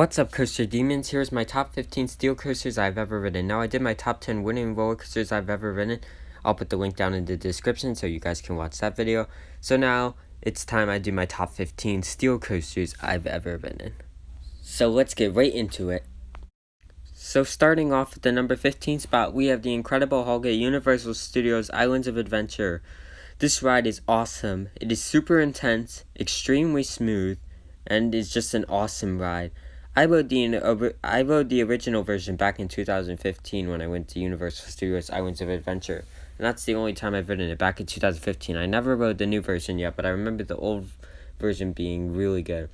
What's up, Coaster Demons? Here's my top 15 steel coasters I've ever ridden. Now, I did my top 10 winning roller coasters I've ever ridden. I'll put the link down in the description so you guys can watch that video. So now, it's time I do my top 15 steel coasters I've ever ridden. So let's get right into it. So starting off at the number 15 spot, we have the Incredible Hulk at Universal Studios Islands of Adventure. This ride is awesome. It is super intense, extremely smooth, and is just an awesome ride. I rode the original version back in 2015 when I went to Universal Studios Islands of Adventure. And that's the only time I've ridden it, back in 2015. I never rode the new version yet, but I remember the old version being really good.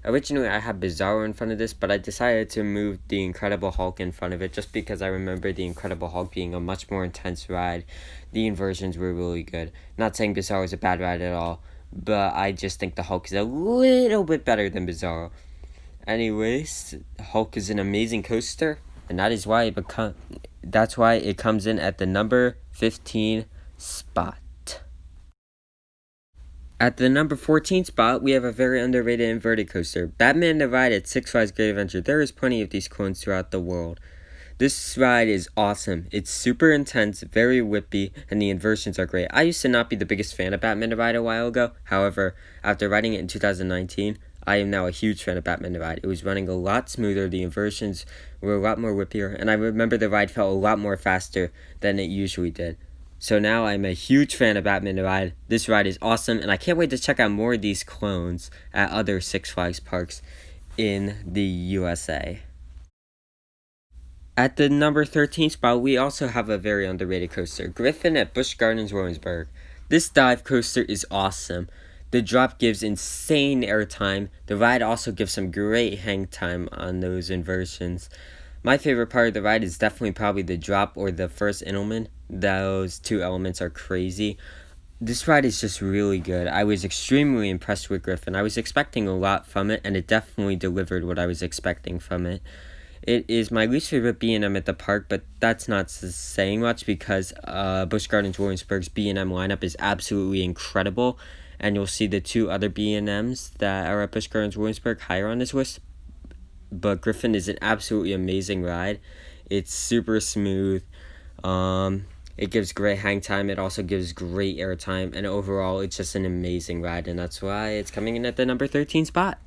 Originally, I had Bizarro in front of this, but I decided to move the Incredible Hulk in front of it just because I remember the Incredible Hulk being a much more intense ride. The inversions were really good. Not saying Bizarro is a bad ride at all, but I just think the Hulk is a little bit better than Bizarro. Anyways, Hulk is an amazing coaster, and that is why it comes in at the number 15 spot. At the number 14 spot, we have a very underrated inverted coaster, Batman the Ride at Six Flags Great Adventure. There is plenty of these clones throughout the world. This ride is awesome. It's super intense, very whippy, and the inversions are great. I used to not be the biggest fan of Batman the Ride a while ago. However, after riding it in 2019, I am now a huge fan of Batman the Ride. It was running a lot smoother, the inversions were a lot more whippier, and I remember the ride felt a lot more faster than it usually did. So now I'm a huge fan of Batman the Ride. This ride is awesome, and I can't wait to check out more of these clones at other Six Flags parks in the USA. At the number 13 spot, we also have a very underrated coaster, Griffon at Busch Gardens Williamsburg. This dive coaster is awesome. The drop gives insane airtime. The ride also gives some great hang time on those inversions. My favorite part of the ride is definitely probably the drop or the first Entleman. Those two elements are crazy. This ride is just really good. I was extremely impressed with Griffon. I was expecting a lot from it, and it definitely delivered what I was expecting from it. It is my least favorite B&M at the park, but that's not saying much because Busch Gardens Williamsburg's B&M lineup is absolutely incredible. And you'll see the two other B&Ms that are at Busch Gardens Williamsburg higher on this list. But Griffon is an absolutely amazing ride. It's super smooth. It gives great hang time. It also gives great air time. And overall, it's just an amazing ride. And that's why it's coming in at the number 13 spot.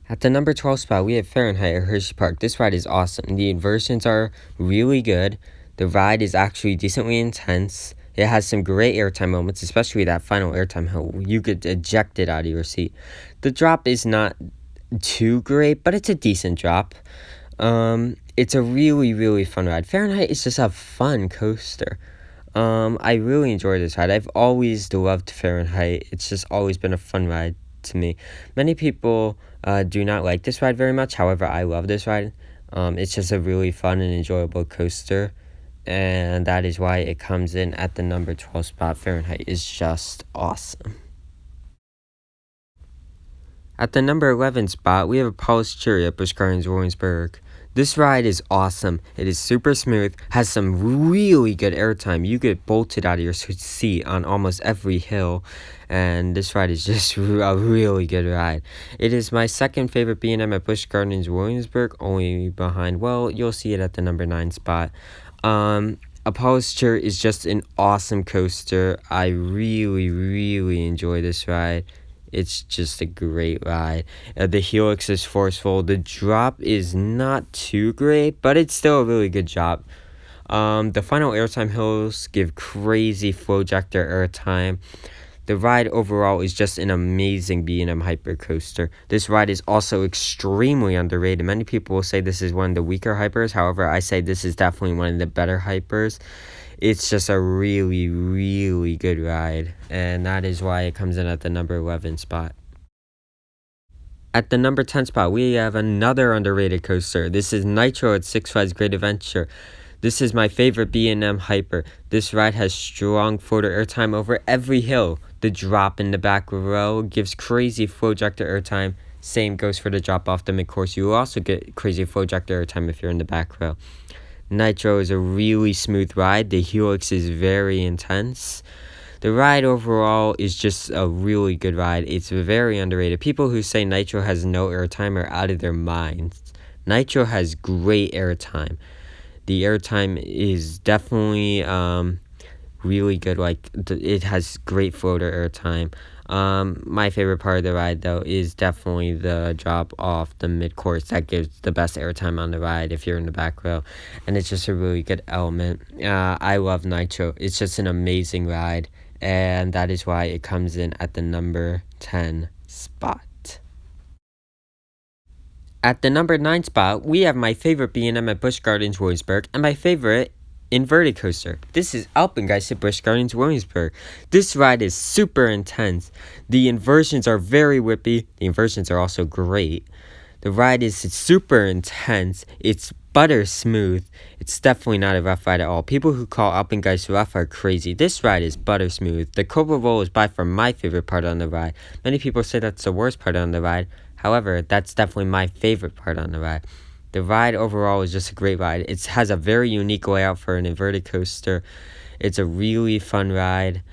At the number 12 spot, we have Fahrenheit at Hershey Park. This ride is awesome. The inversions are really good. The ride is actually decently intense. It has some great airtime moments, especially that final airtime hill. You get ejected out of your seat. The drop is not too great, but it's a decent drop. It's a really, really fun ride. Fahrenheit is just a fun coaster. I really enjoy this ride. I've always loved Fahrenheit. It's just always been a fun ride to me. Many people do not like this ride very much. However, I love this ride. It's just a really fun and enjoyable coaster. And that is why it comes in at the number 12 spot. Fahrenheit is just awesome. At the number 11 spot, we have Apollo's Chariot at Busch Gardens Williamsburg. This ride is awesome. It is super smooth, has some really good airtime. You get bolted out of your seat on almost every hill, and this ride is just a really good ride. It is my second favorite B&M at Busch Gardens Williamsburg, only behind, well, you'll see it at the number 9 spot. Apollo's Chariot is just an awesome coaster. I really, really enjoy this ride. It's just a great ride. The helix is forceful. The drop is not too great, but it's still a really good drop. The final airtime hills give crazy flow ejector airtime. The ride overall is just an amazing B&M hyper coaster. This ride is also extremely underrated. Many people will say this is one of the weaker hypers. However, I say this is definitely one of the better hypers. It's just a really, really good ride. And that is why it comes in at the number 11 spot. At the number 10 spot, we have another underrated coaster. This is Nitro at Six Flags Great Adventure. This is my favorite B&M hyper. This ride has strong photo airtime over every hill. The drop in the back row gives crazy flow ejector airtime. Same goes for the drop off the mid-course. You will also get crazy flow ejector airtime if you're in the back row. Nitro is a really smooth ride. The helix is very intense. The ride overall is just a really good ride. It's very underrated. People who say Nitro has no airtime are out of their minds. Nitro has great airtime. The airtime is definitely really good. Like it has great floater airtime. My favorite part of the ride though is definitely the drop off the mid course. That gives the best airtime on the ride if you're in the back row, and it's just a really good element. I love Nitro. It's just an amazing ride, and that is why it comes in at the number 10 spot. At the number 9 spot, we have my favorite B&M at Busch Gardens Williamsburg and my favorite inverted coaster. This is Alpengeist at Busch Gardens Williamsburg. This ride is super intense. The inversions are very whippy. The inversions are also great. The ride is super intense. It's butter smooth. It's definitely not a rough ride at all. People who call Alpengeist rough are crazy. This ride is butter smooth. The Cobra Roll is by far my favorite part on the ride. Many people say that's the worst part on the ride. However, that's definitely my favorite part on the ride. The ride overall is just a great ride. It has a very unique layout for an inverted coaster. It's a really fun ride.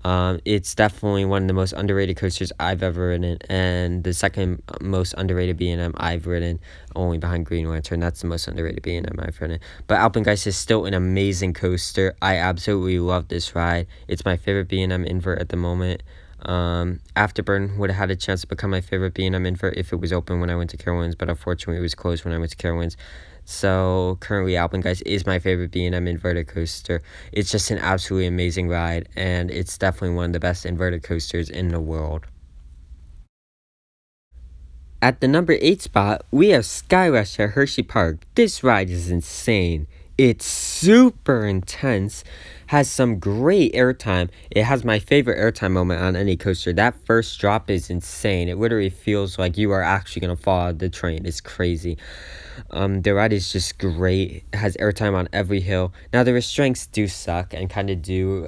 It's definitely one of the most underrated coasters I've ever ridden, and the second most underrated B&M I've ridden, only behind Green Lantern. That's the most underrated B&M I've ridden. But Alpengeist is still an amazing coaster. I absolutely love this ride. It's my favorite B&M invert at the moment. Afterburn would have had a chance to become my favorite B&M invert if it was open when I went to Carowinds, but unfortunately it was closed when I went to Carowinds. So currently Alpengeist is my favorite B&M inverted coaster. It's just an absolutely amazing ride, and it's definitely one of the best inverted coasters in the world. At the number 8 spot, we have Skyrush at Hershey Park. This ride is insane. It's super intense, has some great airtime. It has my favorite airtime moment on any coaster. That first drop is insane. It literally feels like you are actually going to fall out of the train. It's crazy. The ride is just great. It has airtime on every hill. Now, the restraints do suck and kind of do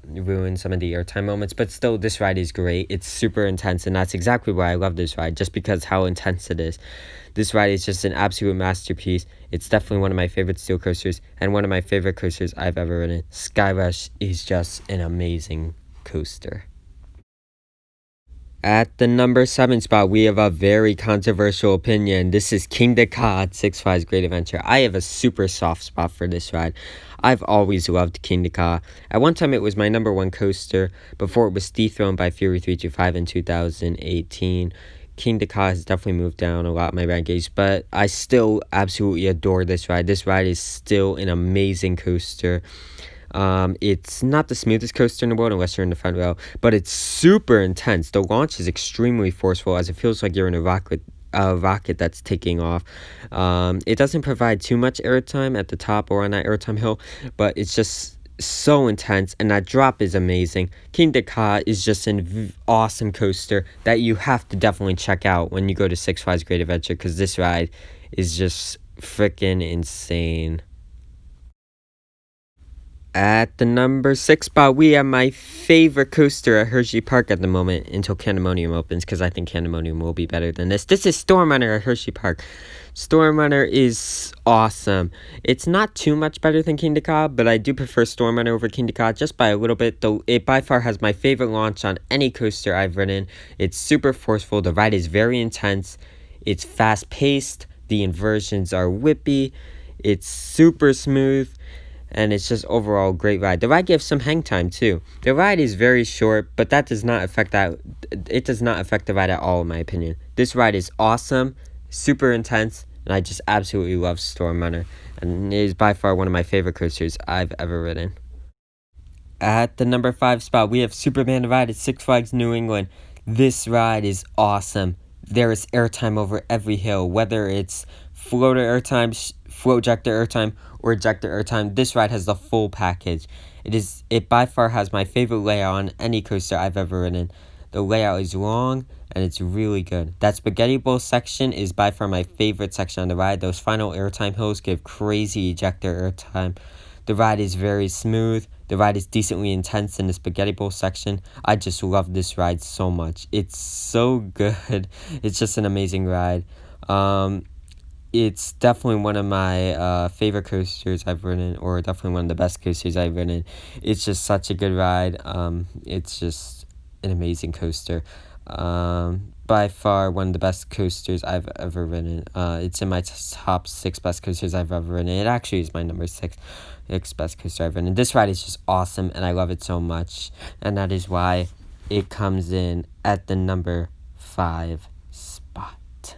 ruin some of the airtime moments, but still, this ride is great. It's super intense, and that's exactly why I love this ride, just because how intense it is. This ride is just an absolute masterpiece. It's definitely one of my favorite steel coasters and one of my favorite coasters I've ever ridden. Skyrush is just an amazing coaster. At the number 7 spot, we have a very controversial opinion. This is Kingda at Six Flags Great Adventure. I have a super soft spot for this ride. I've always loved Kingda. At one time, it was my number 1 coaster before it was dethroned by Fury 325 in 2018. Kingda has definitely moved down a lot in my rankings, but I still absolutely adore this ride. This ride is still an amazing coaster. It's not the smoothest coaster in the world unless you're in the front row, but it's super intense. The launch is extremely forceful, as it feels like you're in a rocket that's taking off. It doesn't provide too much airtime at the top or on that airtime hill, but it's just so intense, and that drop is amazing. Kingda is just an awesome coaster that you have to definitely check out when you go to Six Flags Great Adventure, because this ride is just freaking insane. At the number 6 spot, we have my favorite coaster at Hershey Park at the moment until Candemonium opens, because I think Candemonium will be better than this. This is Storm Runner at Hershey Park. Storm Runner is awesome. It's not too much better than Kingda, but I do prefer Storm Runner over Kingda just by a little bit, though it by far has my favorite launch on any coaster I've ridden. It's super forceful. The ride is very intense. It's fast-paced. The inversions are whippy. It's super smooth. And it's just overall a great ride. The ride gives some hang time too. The ride is very short, but that does not affect that. It does not affect the ride at all, in my opinion. This ride is awesome, super intense, and I just absolutely love Storm Runner. And it is by far one of my favorite coasters I've ever ridden. At the number 5 spot, we have Superman ride at Six Flags New England. This ride is awesome. There is airtime over every hill, whether it's floater airtime, float ejector airtime, or ejector airtime. This ride has the full package. It by far has my favorite layout on any coaster I've ever ridden. The layout is long and it's really good. That spaghetti bowl section is by far my favorite section on the ride. Those final airtime hills give crazy ejector airtime. The ride is very smooth. The ride is decently intense in the spaghetti bowl section. I just love this ride so much. It's so good. It's just an amazing ride. it's definitely one of my favorite coasters I've ridden, or definitely one of the best coasters I've ridden. It's just such a good ride. It's just an amazing coaster. By far one of the best coasters I've ever ridden. It's in my top 6 best coasters I've ever ridden. It actually is my number 6 best coaster I've ridden. This ride is just awesome, and I love it so much, and that is why it comes in at the number 5 spot.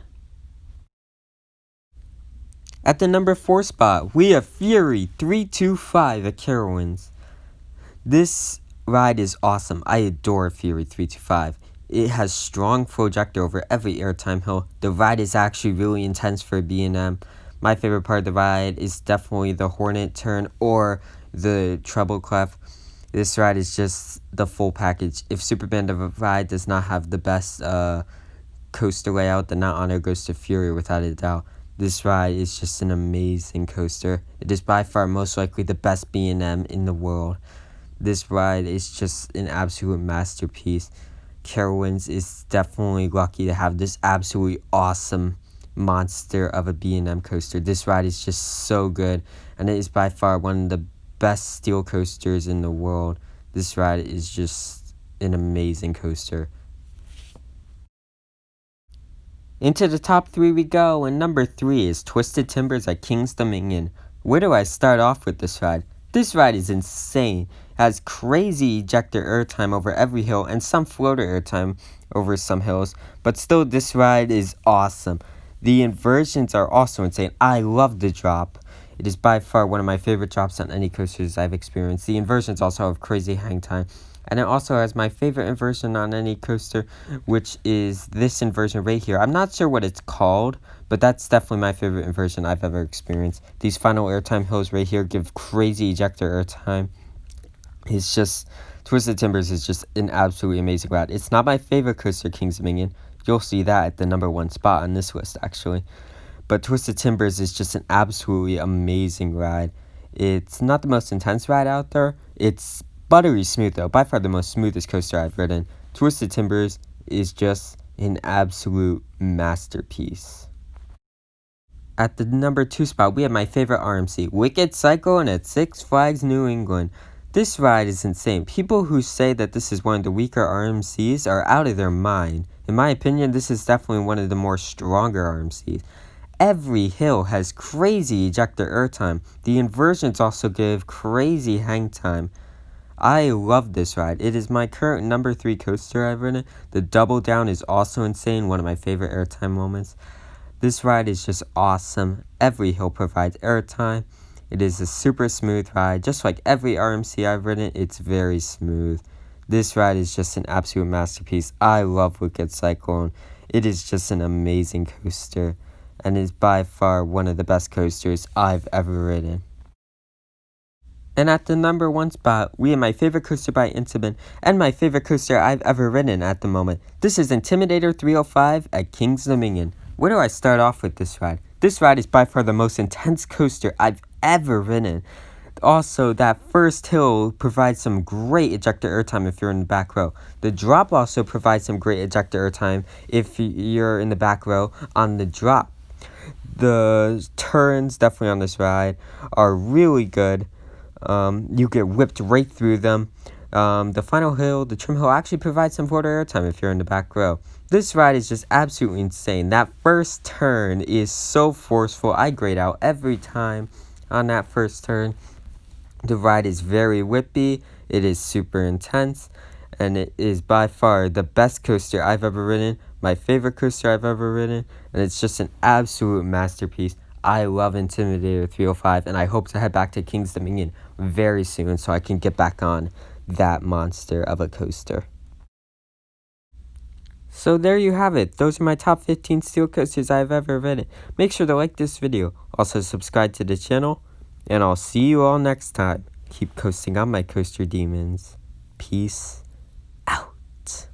At the number 4 spot, we have Fury 325 at Carowinds. This ride is awesome. I adore Fury 325. It has strong projector over every airtime hill. The ride is actually really intense for B&M. My favorite part of the ride is definitely the Hornet turn or the treble clef. This ride is just the full package. If Superband of a ride does not have the best coaster layout, then that honor goes to Fury without a doubt. This ride is just an amazing coaster. It is by far most likely the best B&M in the world. This ride is just an absolute masterpiece. Carowinds is definitely lucky to have this absolutely awesome monster of a B&M coaster. This ride is just so good, and it is by far one of the best steel coasters in the world. This ride is just an amazing coaster. Into the top 3 we go, and number 3 is Twisted Timbers at King's Dominion. Where do I start off with this ride? This ride is insane. It has crazy ejector airtime over every hill and some floater airtime over some hills, but still this ride is awesome. The inversions are also insane. I love the drop. It is by far one of my favorite drops on any coasters I've experienced. The inversions also have crazy hang time. And it also has my favorite inversion on any coaster, which is this inversion right here. I'm not sure what it's called, but that's definitely my favorite inversion I've ever experienced. These final airtime hills right here give crazy ejector airtime. It's just, Twisted Timbers is just an absolutely amazing ride. It's not my favorite coaster, King's Dominion. You'll see that at the number 1 spot on this list, actually. But Twisted Timbers is just an absolutely amazing ride. It's not the most intense ride out there. It's buttery smooth though, by far the most smoothest coaster I've ridden. Twisted Timbers is just an absolute masterpiece. At the number 2 spot, we have my favorite RMC, Wicked Cyclone at Six Flags New England. This ride is insane. People who say that this is one of the weaker RMCs are out of their mind. In my opinion, this is definitely one of the more stronger RMCs. Every hill has crazy ejector airtime. The inversions also give crazy hang time. I love this ride. It is my current number 3 coaster I've ridden. The double down is also insane, one of my favorite airtime moments. This ride is just awesome. Every hill provides airtime. It is a super smooth ride. Just like every RMC I've ridden, it's very smooth. This ride is just an absolute masterpiece. I love Wicked Cyclone. It is just an amazing coaster, and is by far one of the best coasters I've ever ridden. And at the number 1 spot, we have my favorite coaster by Intamin, and my favorite coaster I've ever ridden at the moment. This is Intimidator 305 at King's Dominion. Where do I start off with this ride? This ride is by far the most intense coaster I've ever ridden. Also, that first hill provides some great ejector airtime if you're in the back row. The drop also provides some great ejector airtime if you're in the back row on the drop. The turns definitely on this ride are really good. You get whipped right through them. The final hill, the trim hill, actually provides some floater airtime if you're in the back row. This ride is just absolutely insane. That first turn is so forceful. I grade out every time on that first turn. The ride is very whippy. It is super intense. And it is by far the best coaster I've ever ridden. My favorite coaster I've ever ridden. And it's just an absolute masterpiece. I love Intimidator 305, and I hope to head back to King's Dominion very soon so I can get back on that monster of a coaster. So there you have it. Those are my top 15 steel coasters I've ever ridden. Make sure to like this video. Also subscribe to the channel, and I'll see you all next time. Keep coasting on my coaster demons. Peace out.